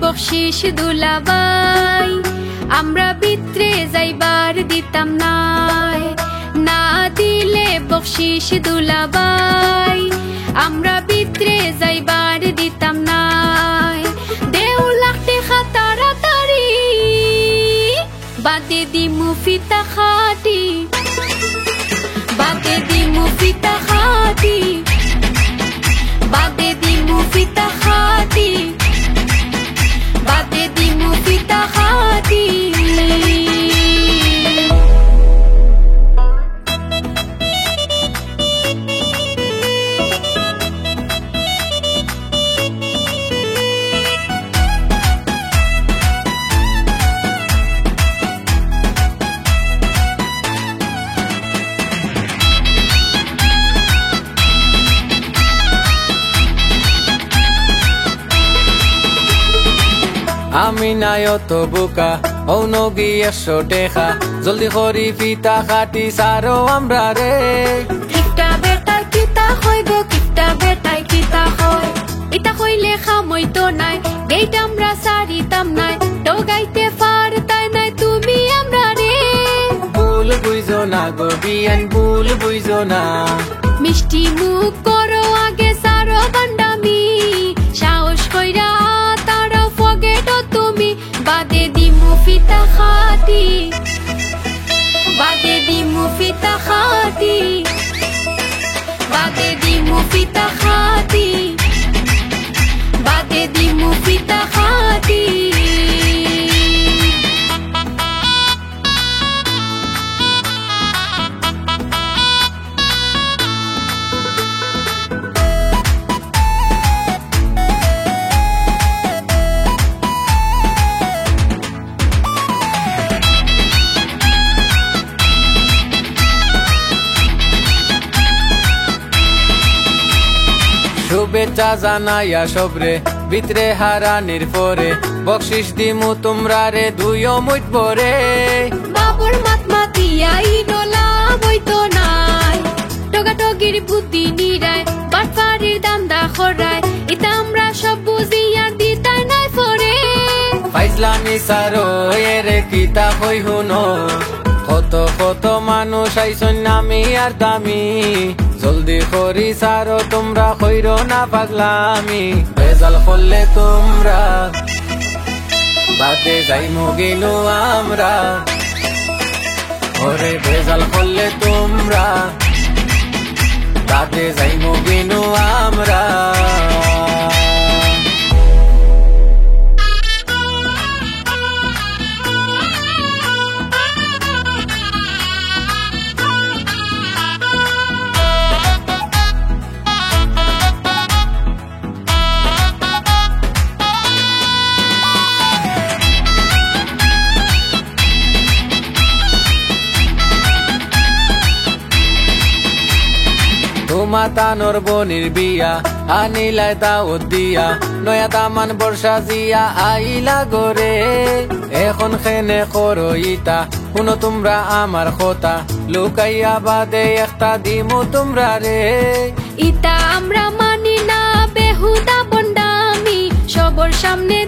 বকশিশ দুলাবাই আমরা ভিতরে যাইবার দিতাম নাই, না দিলে বকশিশ দুলাবাই আমরা ভিতরে যাইবার দিতাম নাই। দেও লাখতে খাতারাতারি বাদে দিমু ফিতা খাটি, বাদে দিমু ফিতা খাটি, বাদে দিমু ফিতা খাটি, বাদে দিমু ফিতা খাটি। আমি নাই অত বোকা অনগি 100 টাকা জলদি করি ফিতা খাটি সারো আমরা রে। কিপটা বেটাই কিতা হয় গো, কিপটা বেটাই কিতা হয়, ইতা কইলে খামই তো নাই, দেইটা আমরা সারিতাম নাই, তো গাইতে পারতাই নাই তুমি আমরা রে। ভুল বুঝো না গো বিয়ান, ভুল বুঝো না, মিষ্টি মুখ করো আগে সারো বান্ডামি, সাহস কইরা তারাও ফগেটো তুমি, বাদে দিমু ফিতা খাটি, বাদে দিমু ফিতা খাটি, বাদে দিমু ফিতা খাটি, বাদে দিমু ফিতা খাটি। শুভেচ্ছা জানাইয়া সবরে ভিতরে হারানির পরে, বকশিস দিমু তোমরা রে দুইও মুঠ পরে। বাবুর মাত মাতিয়া ইডোলা বইতো নাই, টগাটগির বুদ্ধি নিরায় বাটফারির দান্দা খরায়, ইতা আমরা সব বুঝিয়া দিতাই নাই পরে। ফাইজলামি সারো এরে কিতা কই হুনো, কত কত মানুষ আইসন নামি আর দামি, জলদি করি সারো তোমরা কইরো না পাগলামি। বেজাল করলে তোমরা বাদে যাই মুগিনু আমরা, ওরে বেজাল করলে তোমরা বাদে যাই মুগিনু আমরা। মাতানোর বনির বিয়া আনিলাই দাওয়াত দিয়া, নয়া দামান বর্ষা জিয়া আইলা গরে, এখন খেনে করো ইতা শুনো তোমরা আমার কথা, লুকাইয়া বাদে একটা দিমু তোমরা রে। ইতা আমরা মানি না বেহুদা বন্ডামি, সবর সামনে